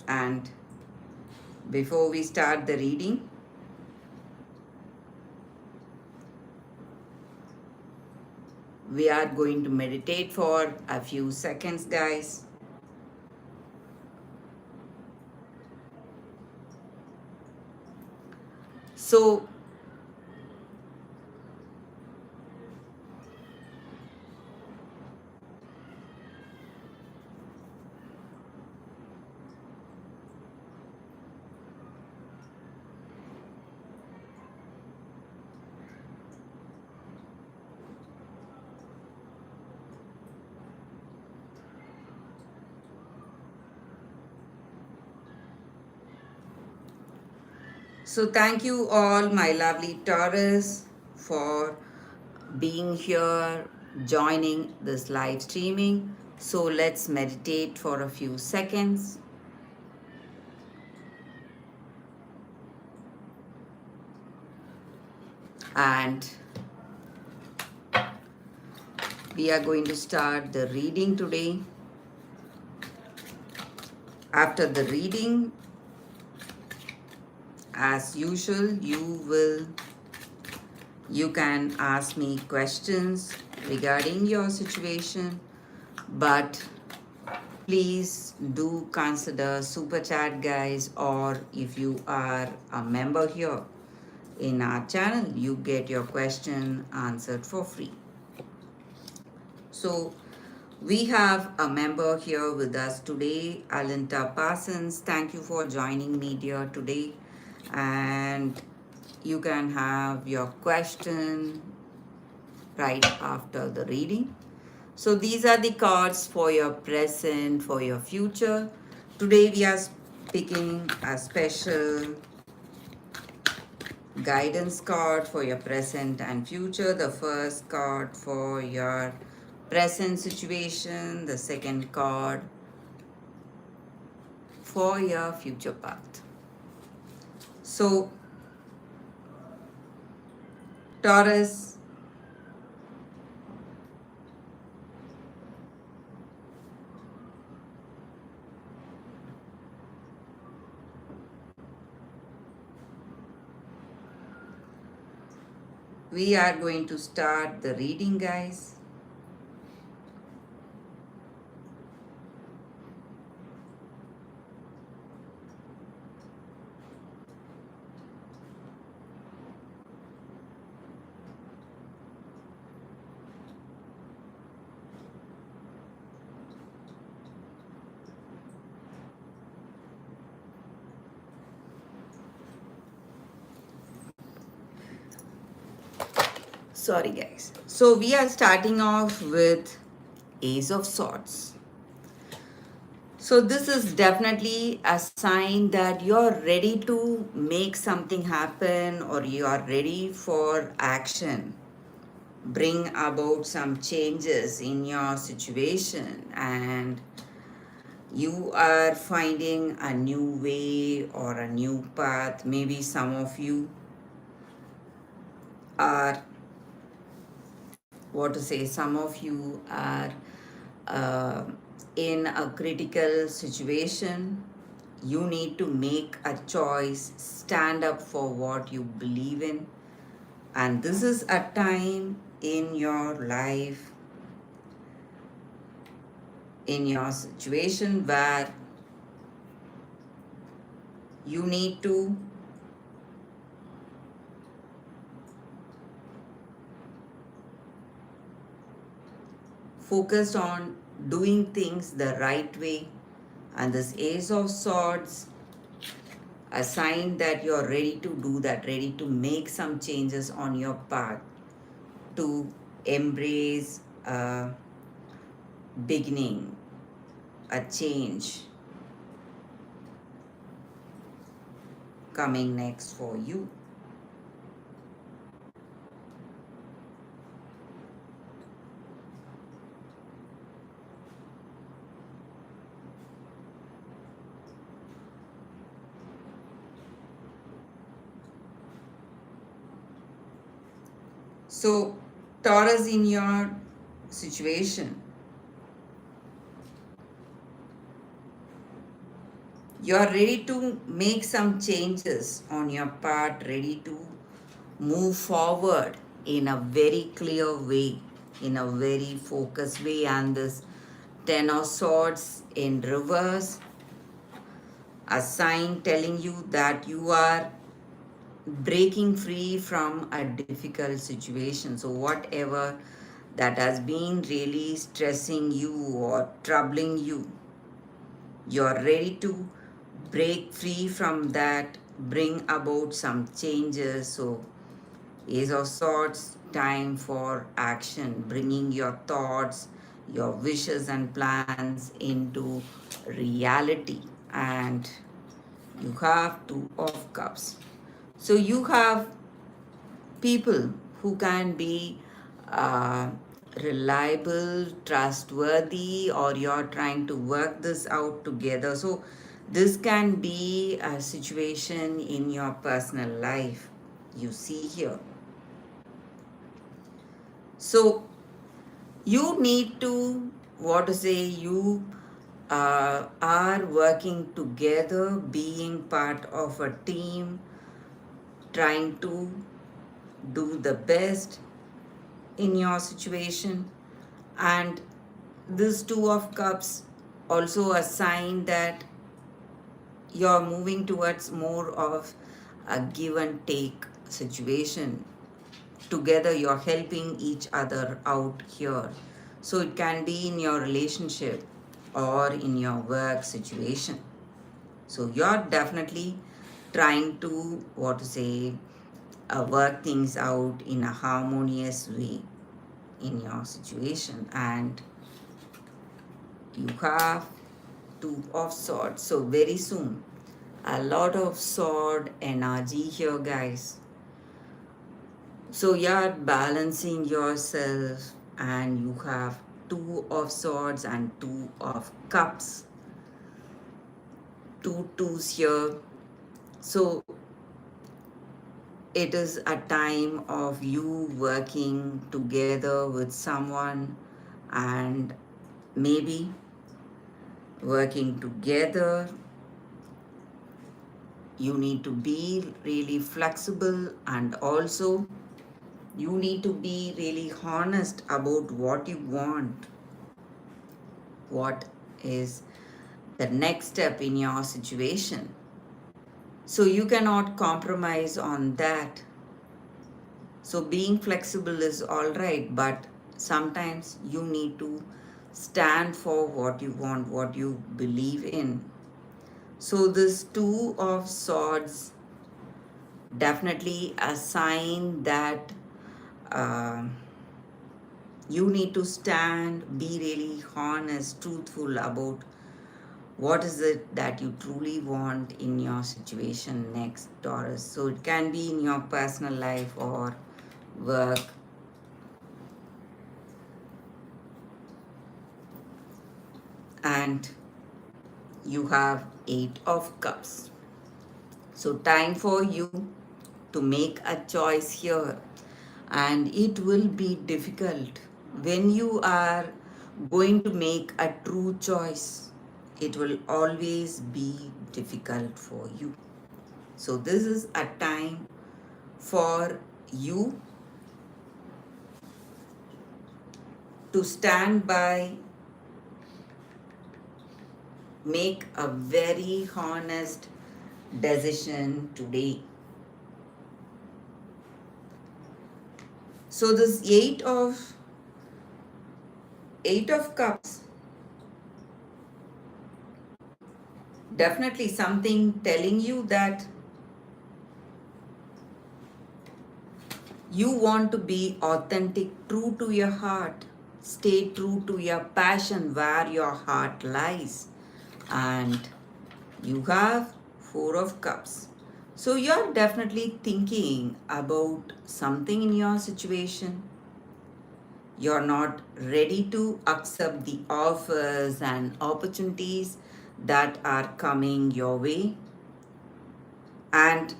And before we start the reading, we are going to meditate for a few seconds, guys. So, so thank you all, my lovely Taurus, for being here, joining this live streaming. So let's meditate for a few seconds. And we are going to start the reading today. After the reading, as usual, you can ask me questions regarding your situation, but please do consider super chat, guys, or if you are a member here in our channel, you get your question answered for free. So we have a member here with us today, Alinta Parsons. Thank you for joining me here today. And you can have your question right after the reading. So these are the cards for your present, for your future. Today we are picking a special guidance card for your present and future. The first card for your present situation, the second card for your future path. So, Taurus, we are going to start the reading, guys. Sorry, guys. So, we are starting off with Ace of Swords. So, this is definitely a sign that you're ready to make something happen or you are ready for action. Bring about some changes in your situation, and you are finding a new way or a new path. Maybe some of you are, what to say, some of you are uh, in a critical situation. You need to make a choice, stand up for what you believe in. And this is a time in your life, in your situation, where you need to focus on doing things the right way. And this Ace of Swords, a sign that you're ready to do that, ready to make some changes on your path, to embrace a beginning, a change coming next for you. So, Taurus, in your situation, You're ready to make some changes on your part, ready to move forward in a very clear way, in a very focused way. And this Ten of Swords in reverse, a sign telling you that you are breaking free from a difficult situation. So, whatever that has been really stressing you or troubling you, you're ready to break free from that, bring about some changes. So, Ace of Swords, time for action, bringing your thoughts, your wishes and plans into reality. And you have Two of Cups. So, you have people who can be uh, reliable, trustworthy, or you're trying to work this out together. So, this can be a situation in your personal life you see here. So, you need to, what to say, you are working together, being part of a team, trying to do the best in your situation. And this Two of Cups also a sign that you're moving towards more of a give and take situation. Together you're helping each other out here. So it can be in your relationship or in your work situation. So you're definitely trying to, what to say, work things out in a harmonious way in your situation. And you have Two of Swords. So very soon, a lot of sword energy here, guys. So you're balancing yourself, and you have Two of Swords and Two of Cups. Two twos here. So it is a time of you working together with someone, and maybe working together you need to be really flexible, and also you need to be really honest about what you want, what is the next step in your situation. So you cannot compromise on that. So being flexible is all right, but sometimes you need to stand for what you want, what you believe in. So this Two of Swords definitely a sign that uh, you need to stand, be really honest, truthful about what is it that you truly want in your situation next, Taurus. So it can be in your personal life or work. And you have Eight of Cups. So time for you to make a choice here, and it will be difficult when you are going to make a true choice. It will always be difficult for you. So this is a time for you to stand by, make a very honest decision today. So this Eight of Cups, definitely something telling you that you want to be authentic, true to your heart. Stay true to your passion where your heart lies. And you have Four of Cups. So you're definitely thinking about something in your situation. You're not ready to accept the offers and opportunities that are coming your way. And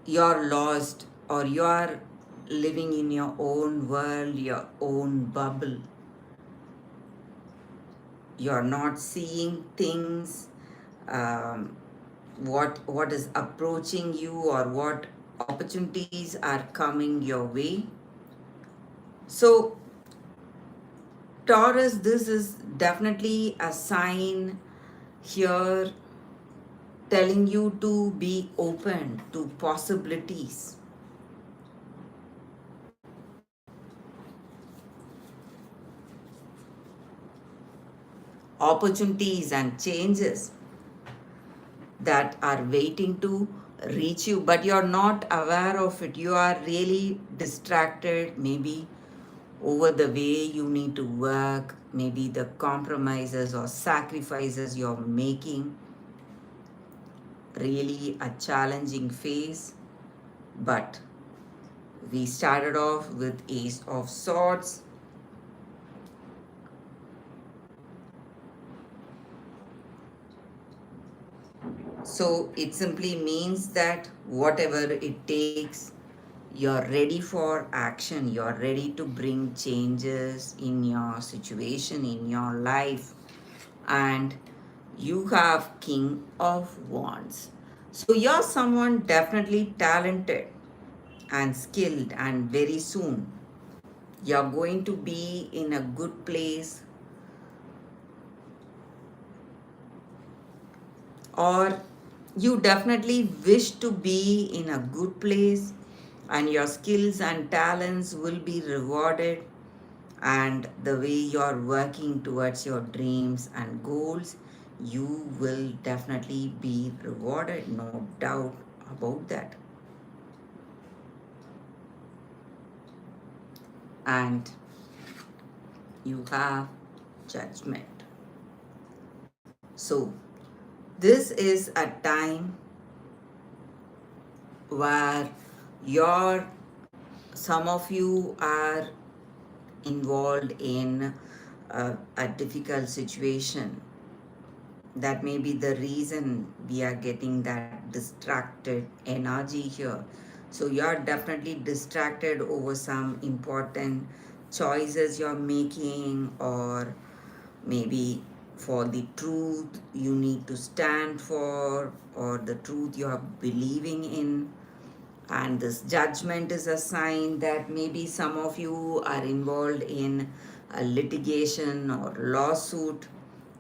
you're lost, or you're living in your own world, your own bubble. You're not seeing things um, what is approaching you or what opportunities are coming your way. So Taurus, this is definitely a sign here telling you to be open to possibilities, opportunities, and changes that are waiting to reach you, but you're not aware of it. You are really distracted, maybe over the way you need to work, maybe the compromises or sacrifices you're making. Really a challenging phase, but we started off with Ace of Swords. So it simply means that whatever it takes, you're ready for action, you're ready to bring changes in your situation, in your life, and you have King of Wands. So you're someone definitely talented and skilled, and very soon you're going to be in a good place, or you definitely wish to be in a good place, and your skills and talents will be rewarded, and the way you're working towards your dreams and goals, you will definitely be rewarded, no doubt about that. And you have Judgment. So this is a time where your some of you are involved in a difficult situation. That may be the reason we are getting that distracted energy here. So you're definitely distracted over some important choices you're making, or maybe for the truth you need to stand for, or the truth you are believing in. And this Judgment is a sign that maybe some of you are involved in a litigation or lawsuit.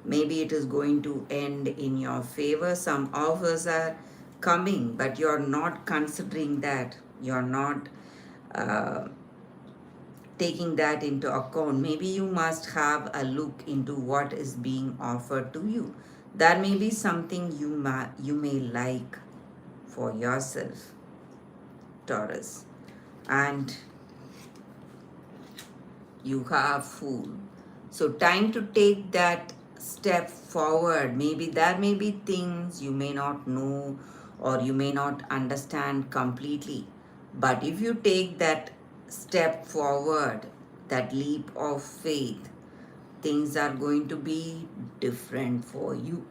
Maybe it is going to end in your favor. Some offers are coming, but you're not considering that. You're not uh, taking that into account. Maybe you must have a look into what is being offered to you. That may be something you may like for yourself, Taurus. And you have Fool. So time to take that step forward. Maybe there may be things you may not know or you may not understand completely. But if you take that step forward, that leap of faith, things are going to be different for you.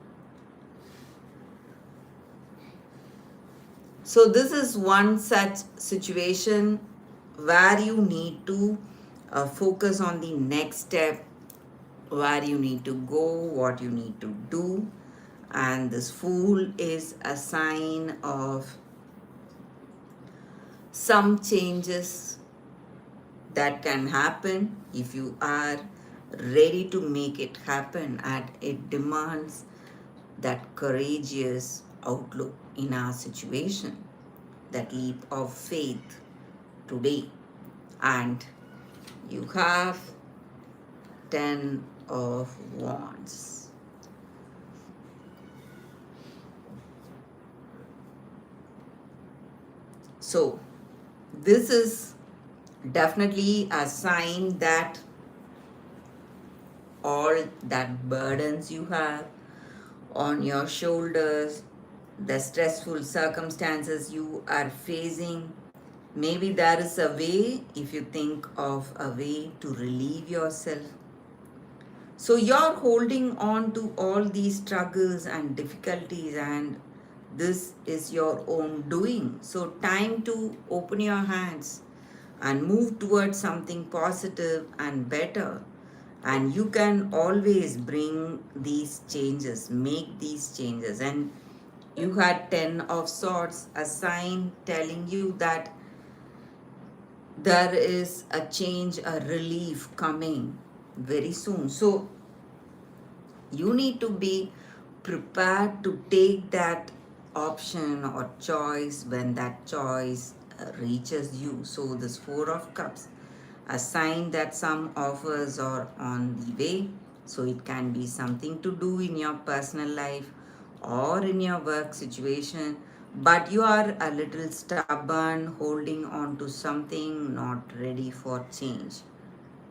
So this is one such situation where you need to focus on the next step, where you need to go, what you need to do. And this Fool is a sign of some changes that can happen if you are ready to make it happen, and it demands that courageous outlook in our situation, that leap of faith today. And you have 10 of Wands. So this is definitely a sign that all that burdens you have on your shoulders, the stressful circumstances you are facing, maybe there is a way, if you think of a way to relieve yourself. So you're holding on to all these struggles and difficulties, and this is your own doing. So time to open your hands and move towards something positive and better. and you can always bring these changes, make these changes. And you had 10 of swords, a sign telling you that there is a change, a relief coming very soon. So you need to be prepared to take that option or choice when that choice reaches you. So this 4 of cups, a sign that some offers are on the way. So it can be something to do in your personal life or in your work situation, but you are a little stubborn, holding on to something, not ready for change.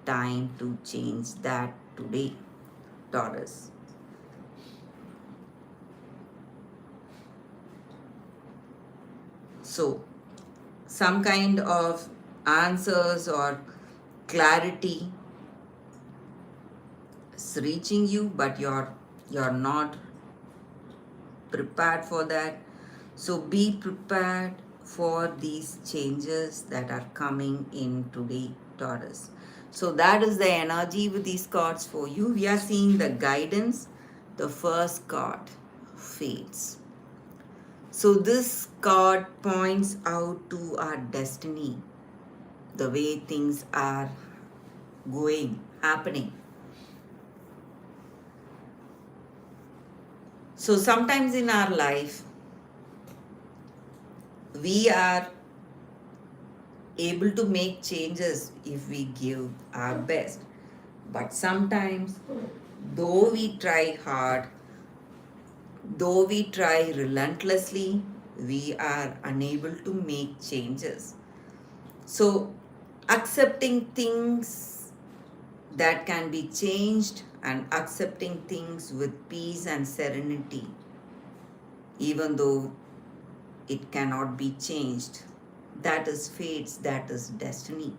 Time to change that today, Taurus. So, some kind of answers or clarity is reaching you, but you're not prepared for that. So be prepared for these changes that are coming in today, Taurus. So that is the energy with these cards for you. We are seeing the guidance. The first card fades. So this card points out to our destiny, the way things are going, happening. So sometimes in our life, we are able to make changes if we give our best. But sometimes, though we try hard, though we try relentlessly, we are unable to make changes. So, accepting things that can be changed and accepting things with peace and serenity, even though it cannot be changed, that is fates, that is destiny.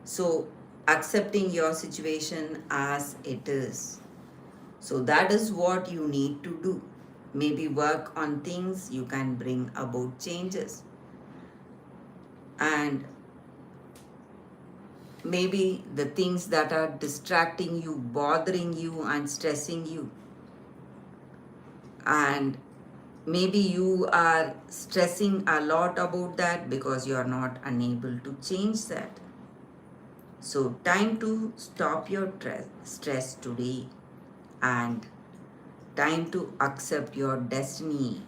So, accepting your situation as it is. So, that is what you need to do. Maybe work on things you can bring about changes. And maybe the things that are distracting you, bothering you, and stressing you. And maybe you are stressing a lot about that because you are not unable to change that. So, time to stop your stress today and time to accept your destiny,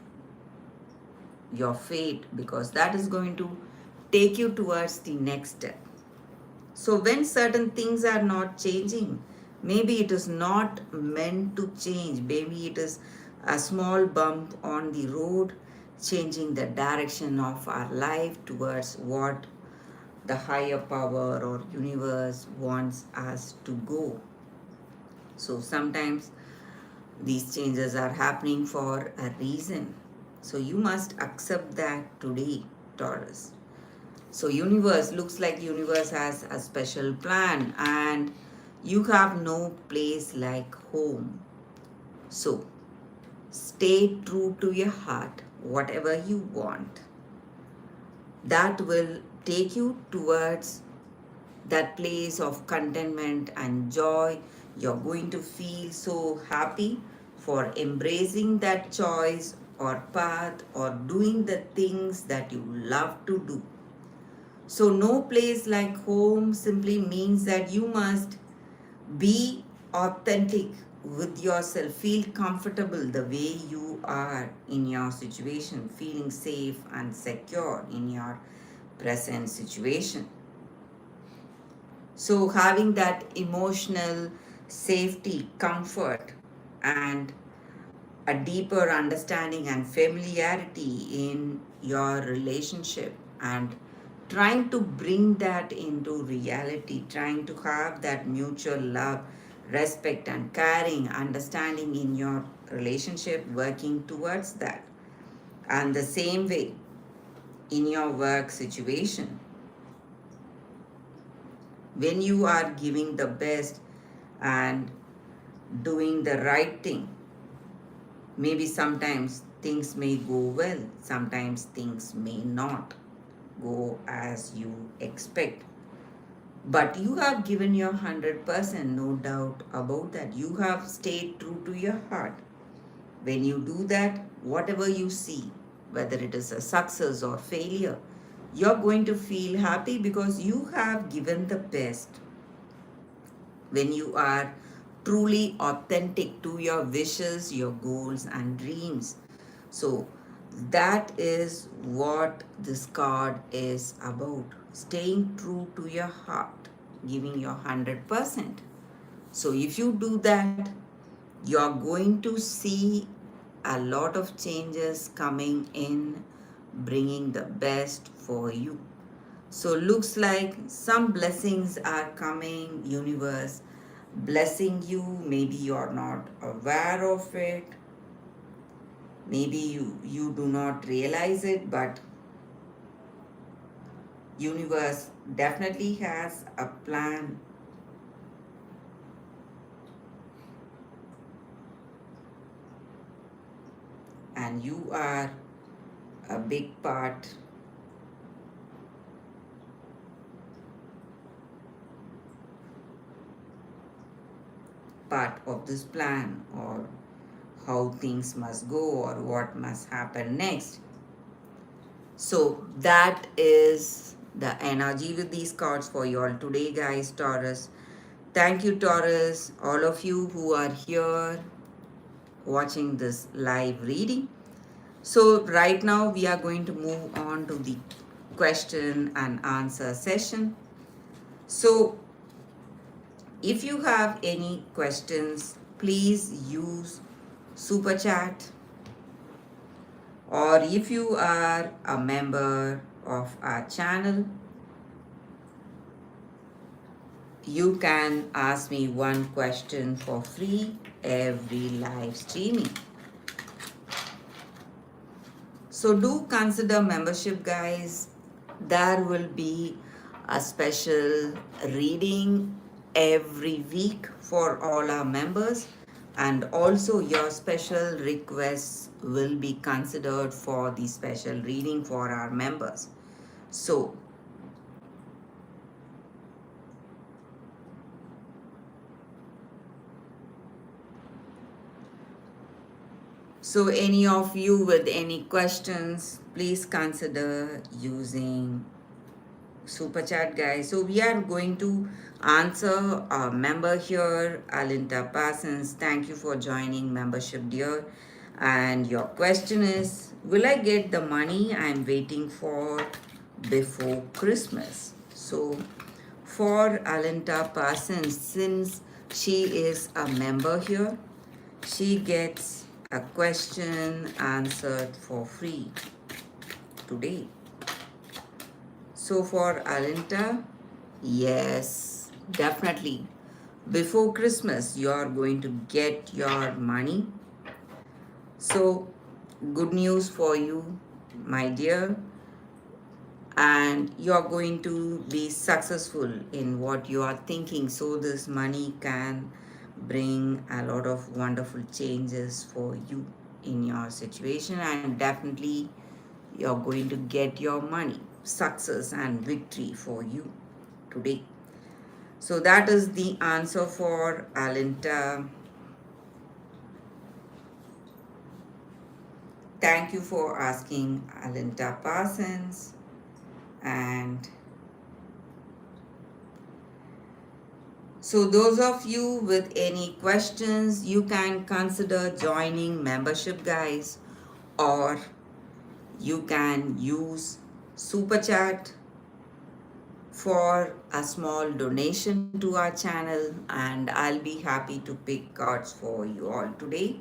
your fate, because that is going to take you towards the next step. So, when certain things are not changing, maybe it is not meant to change, maybe it is a small bump on the road, changing the direction of our life towards what the higher power or universe wants us to go. So sometimes these changes are happening for a reason. So you must accept that today, Taurus. So universe looks like universe has a special plan and you have no place like home. So stay true to your heart, whatever you want. That will take you towards that place of contentment and joy. You're going to feel so happy for embracing that choice or path or doing the things that you love to do. So, no place like home simply means that you must be authentic with yourself, feel comfortable the way you are in your situation, feeling safe and secure in your present situation. So, having that emotional safety, comfort, and a deeper understanding and familiarity in your relationship, and trying to bring that into reality, trying to have that mutual love, respect, and caring, understanding in your relationship, working towards that. And the same way in your work situation, when you are giving the best and doing the right thing, maybe sometimes things may go well, sometimes things may not go as you expect. But you have given your 100%, no doubt about that. You have stayed true to your heart. When you do that, whatever you see, whether it is a success or failure, you're going to feel happy because you have given the best. When you are truly authentic to your wishes, your goals, and dreams. So, that is what this card is about. Staying true to your heart, giving your 100%. So, if you do that, you're going to see a lot of changes coming in, bringing the best for you. So looks like some blessings are coming, universe blessing you. Maybe you're not aware of it. Maybe you do not realize it, but universe definitely has a plan, and you are a big part of this plan, or how things must go, or what must happen next. So that is the energy with these cards for you all today, guys. Taurus, thank you, Taurus, all of you who are here watching this live reading. So right now we are going to move on to the question and answer session. So if you have any questions, please use super chat, or if you are a member of our channel, you can ask me one question for free every live streaming. So do consider membership, guys. There will be a special reading every week for all our members, and also your special requests will be considered for the special reading for our members. So So any of you with any questions, please consider using super chat, guys. So we are going to answer a member here, Alinta Parsons. Thank you for joining membership, dear. And your question is, will I get the money I'm waiting for before Christmas? So for Alinta Parsons, since she is a member here, she gets a question answered for free today. So for Alinta, yes, definitely. Before Christmas, you are going to get your money. So, good news for you, my dear. And you are going to be successful in what you are thinking. So, this money can bring a lot of wonderful changes for you in your situation, and definitely you're going to get your money, success, and victory for you today. So that is the answer for Alinta. Thank you for asking, Alinta Parsons. And so those of you with any questions, you can consider joining membership, guys, or you can use super chat for a small donation to our channel, and I'll be happy to pick cards for you all today.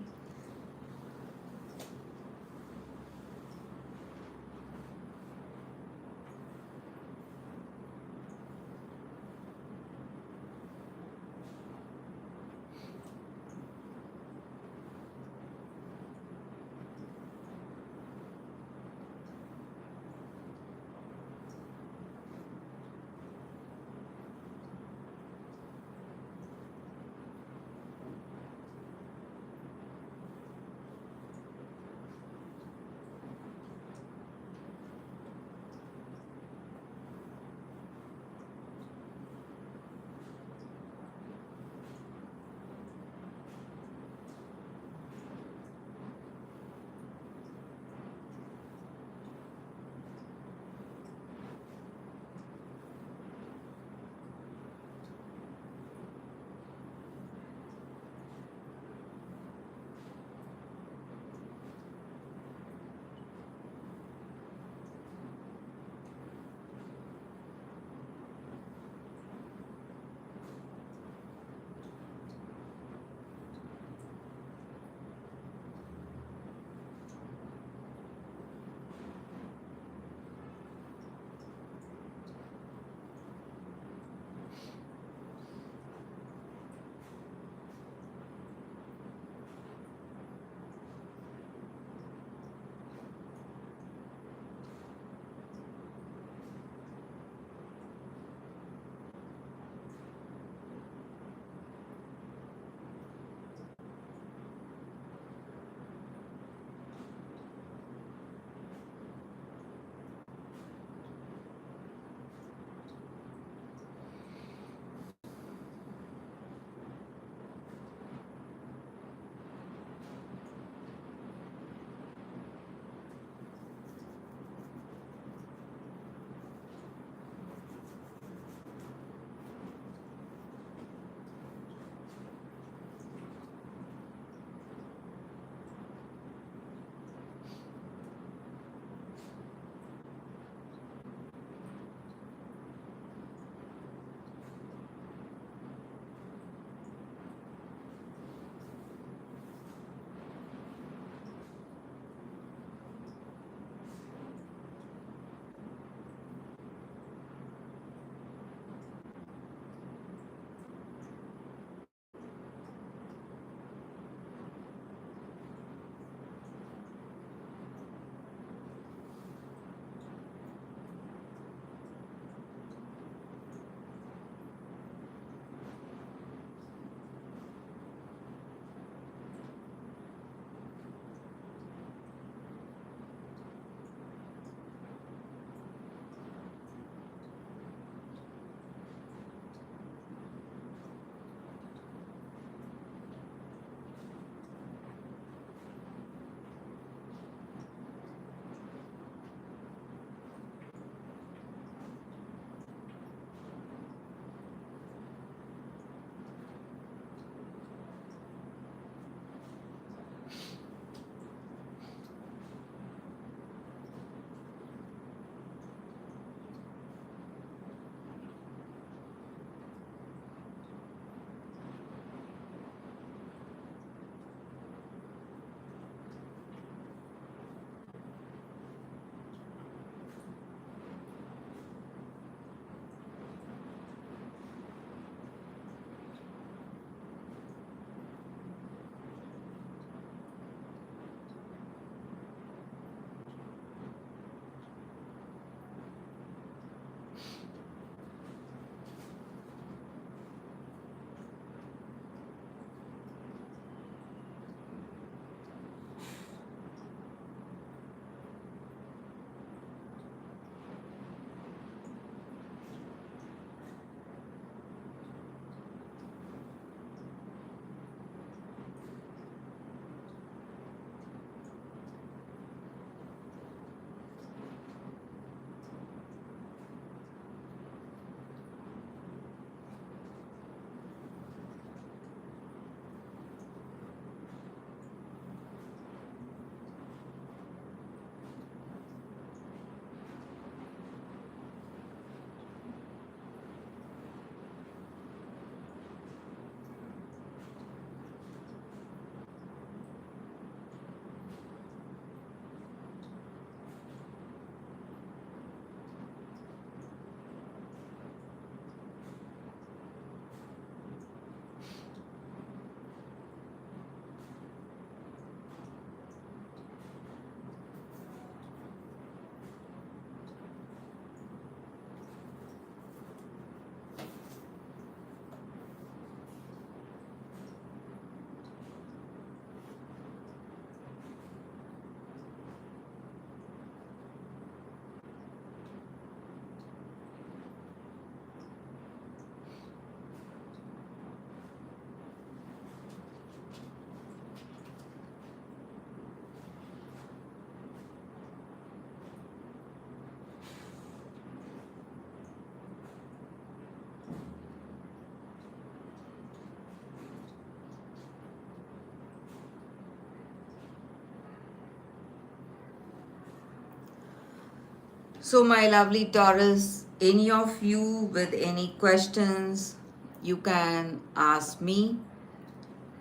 So, my lovely Taurus, any of you with any questions, you can ask me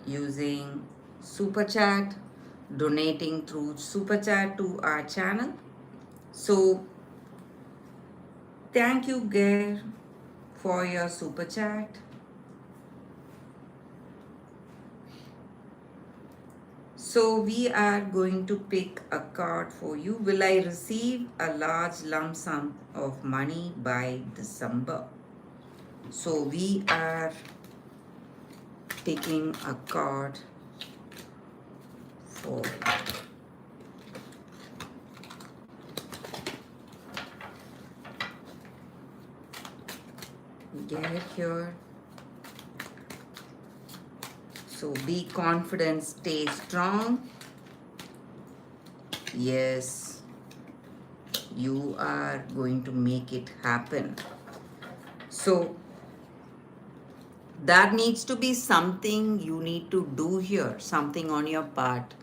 using Super Chat, donating through Super Chat to our channel. So, thank you, Gair, for your Super Chat. So, we are going to pick a card for you. Will I receive a large lump sum of money by December? So, we are picking a card for get here. So be confident, stay strong. Yes, you are going to make it happen. So that needs to be something you need to do here, something on your part,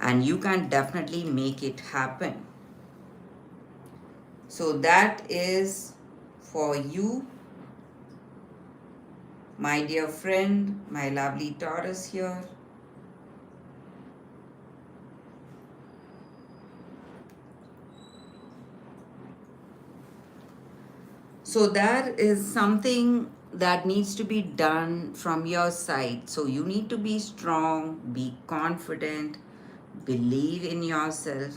and you can definitely make it happen. So that is for you, my dear friend, my lovely Taurus here. So that is something that needs to be done from your side. So you need to be strong, be confident, believe in yourself,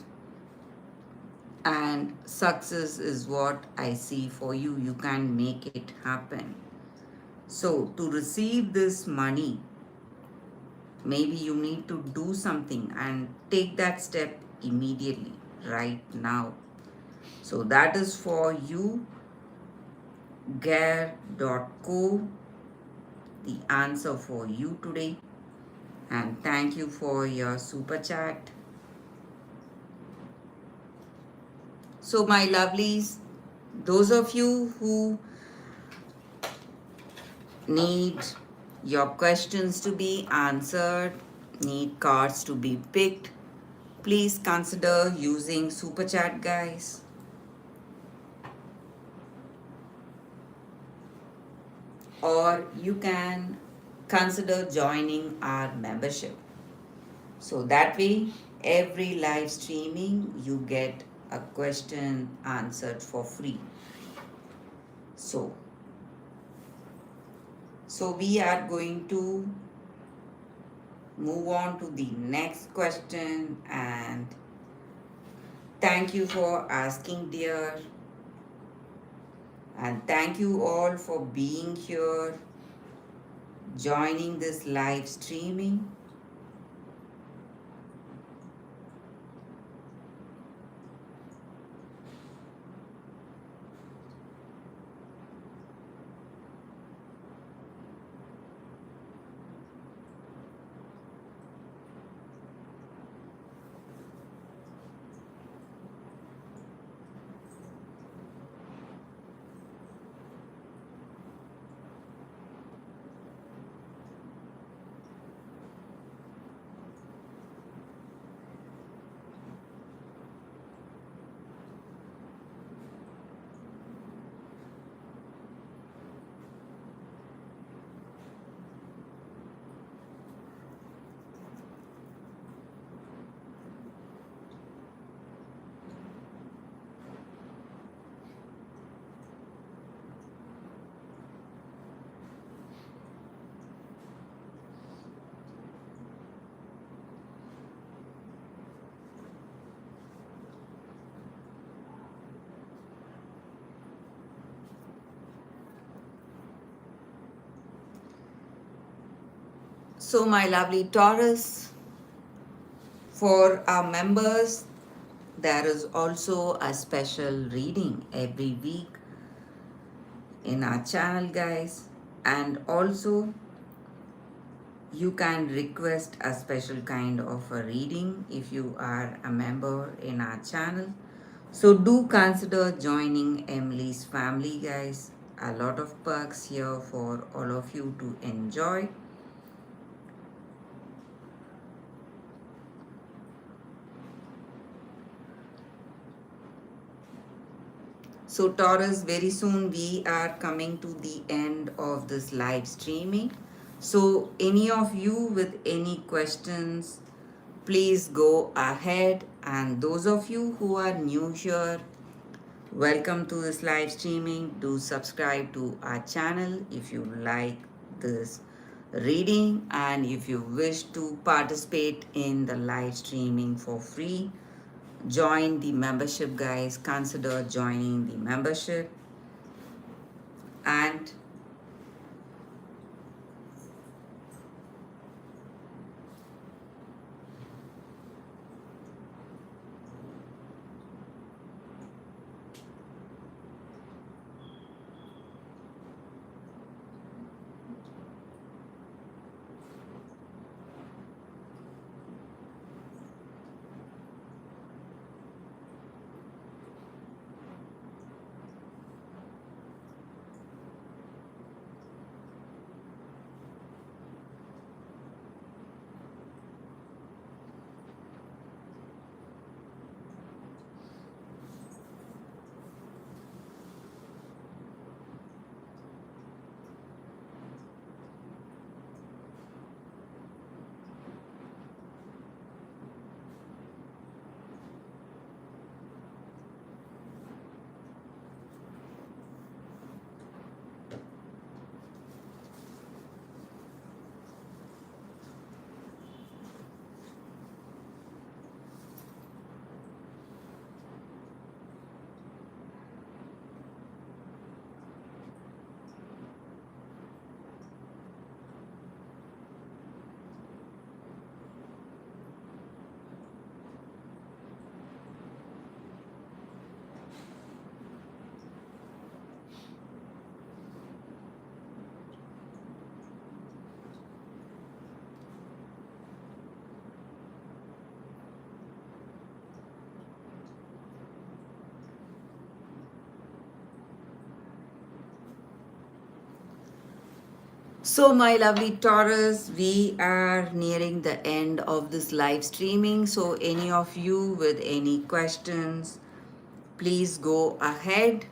and success is what I see for you. You can make it happen. So to receive this money, maybe you need to do something and take that step immediately, right now. So that is for you, Gare.co, the answer for you today. And thank you for your super chat. So, my lovelies, those of you who need your questions to be answered, need cards to be picked, please consider using super chat, guys. Or you can consider joining our membership. So that way, every live streaming, you get a question answered for free. So, so we are going to move on to the next question, and thank you for asking, dear, and thank you all for being here, joining this live streaming. So, my lovely Taurus, for our members, there is also a special reading every week in our channel, guys. And also, you can request a special kind of a reading if you are a member in our channel. So do consider joining Emily's family, guys. A lot of perks here for all of you to enjoy. So, Taurus, very soon we are coming to the end of this live streaming. So, any of you with any questions, please go ahead. And those of you who are new here, welcome to this live streaming. Do subscribe to our channel if you like this reading, and if you wish to participate in the live streaming for free, join the membership, guys. Consider joining the membership. And so, my lovely Taurus, we are nearing the end of this live streaming. So, any of you with any questions, please go ahead.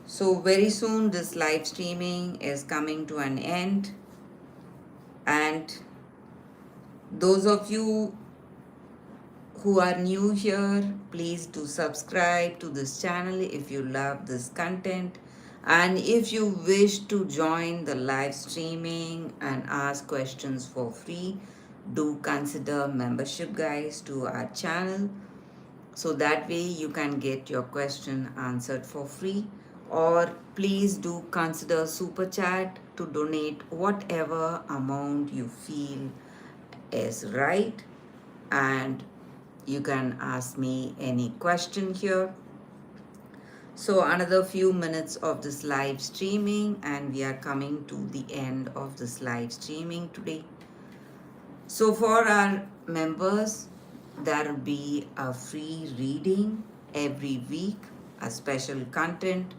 So, very soon this live streaming is coming to an end. And those of you who are new here, please do subscribe to this channel if you love this content. And if you wish to join the live streaming and ask questions for free, do consider membership, guys, to our channel. So that way you can get your question answered for free. Or please do consider super chat to donate whatever amount you feel is right, and you can ask me any question here. So another few minutes of this live streaming, and we are coming to the end of this live streaming today. So for our members, there will be a free reading every week, a special content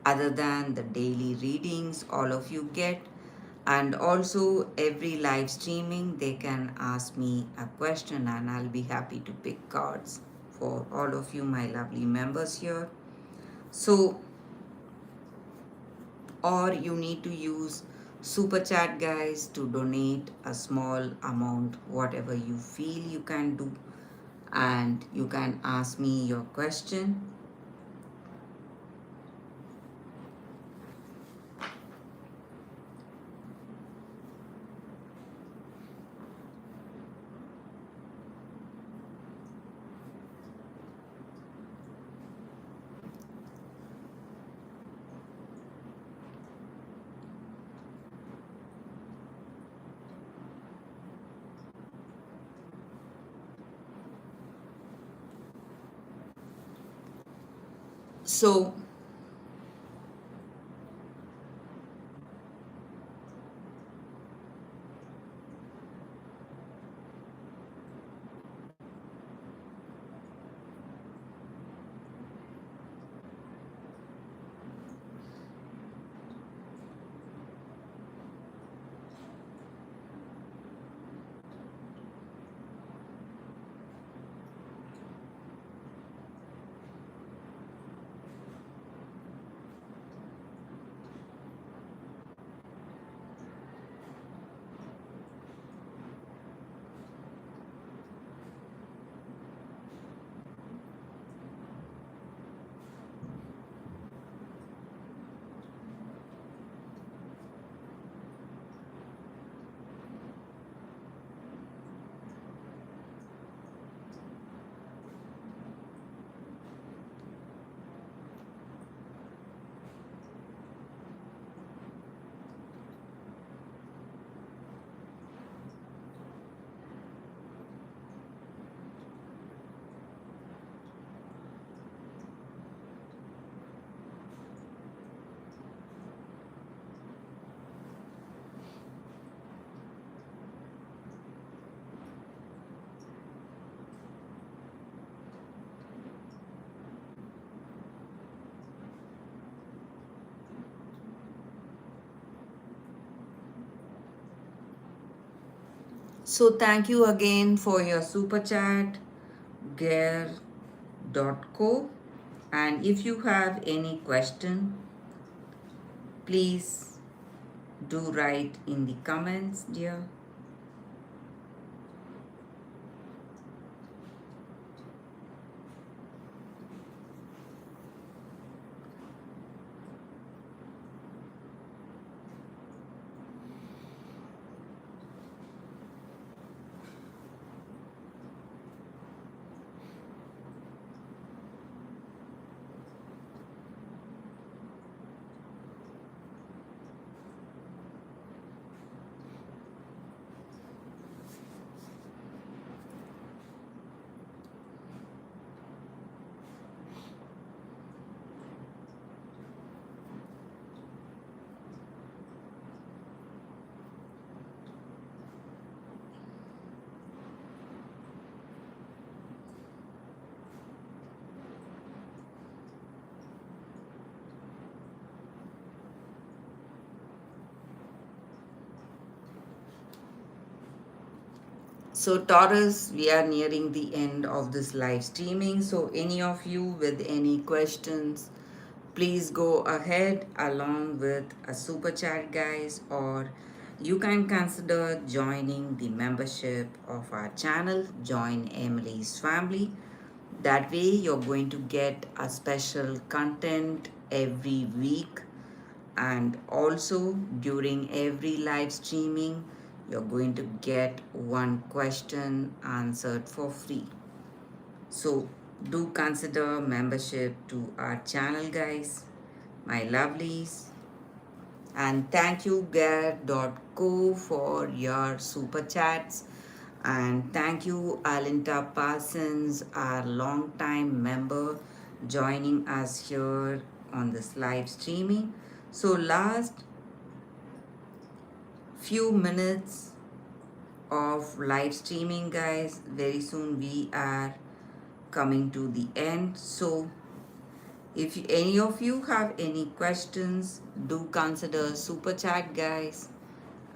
other than the daily readings all of you get. And also every live streaming they can ask me a question, and I'll be happy to pick cards for all of you, my lovely members here. So, or you need to use super chat, guys, to donate a small amount, whatever you feel you can do, and you can ask me your question. So, So thank you again for your super chat, gear.co. And if you have any question, please do write in the comments, dear. So, Taurus, we are nearing the end of this live streaming. So, any of you with any questions, please go ahead along with a super chat, guys, or you can consider joining the membership of our channel. Join Emily's family. That way, you're going to get a special content every week, and also during every live streaming you're going to get one question answered for free. So do consider membership to our channel, guys, my lovelies. And thank you Gare.co for your super chats. And thank you Alinta Parsons, our long time member, joining us here on this live streaming. So last few minutes of live streaming, guys. Very soon we are coming to the end. So if any of you have any questions, do consider super chat, guys,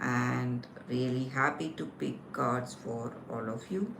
and really happy to pick cards for all of you.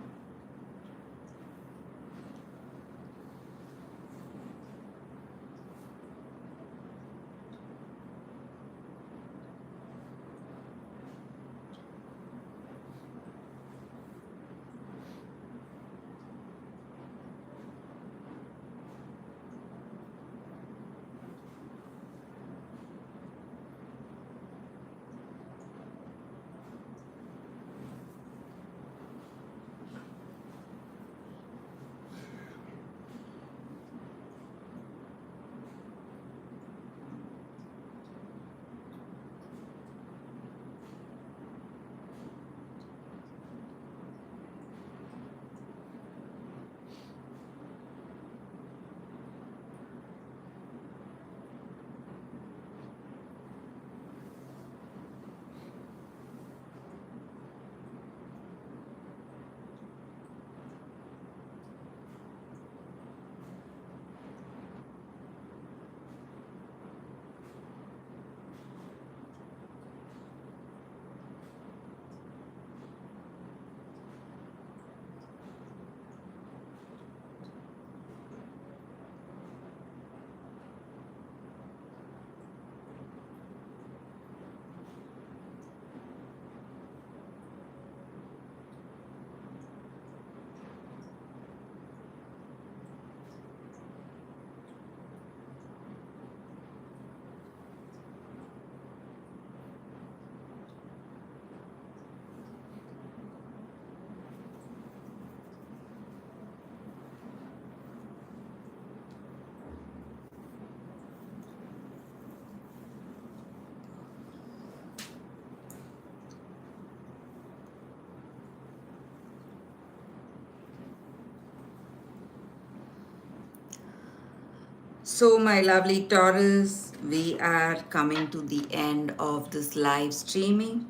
So, my lovely Taurus, we are coming to the end of this live streaming.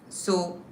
So,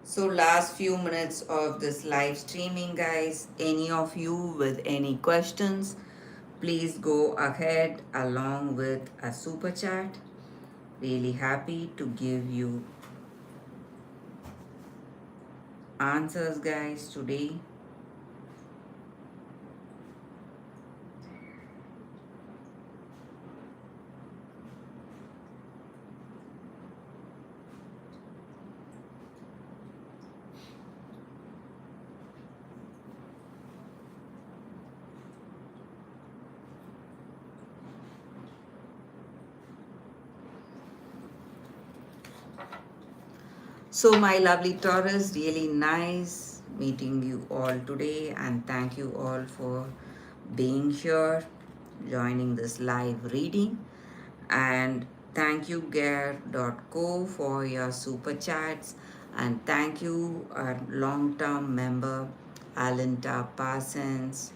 So last few minutes of this live streaming, guys, any of you with any questions, please go ahead along with a super chat. Really happy to give you answers, guys, today. So, my lovely Taurus, really nice meeting you all today, and thank you all for being here, joining this live reading. And thank you, Gare.co, for your super chats. And thank you, our long term member, Alinta Parsons,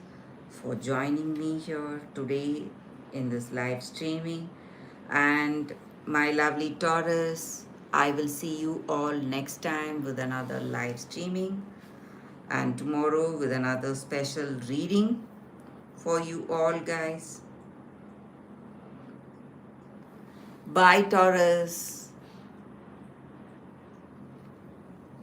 for joining me here today in this live streaming. And my lovely Taurus, I will see you all next time with another live streaming and tomorrow with another special reading for you all, guys. Bye, Taurus.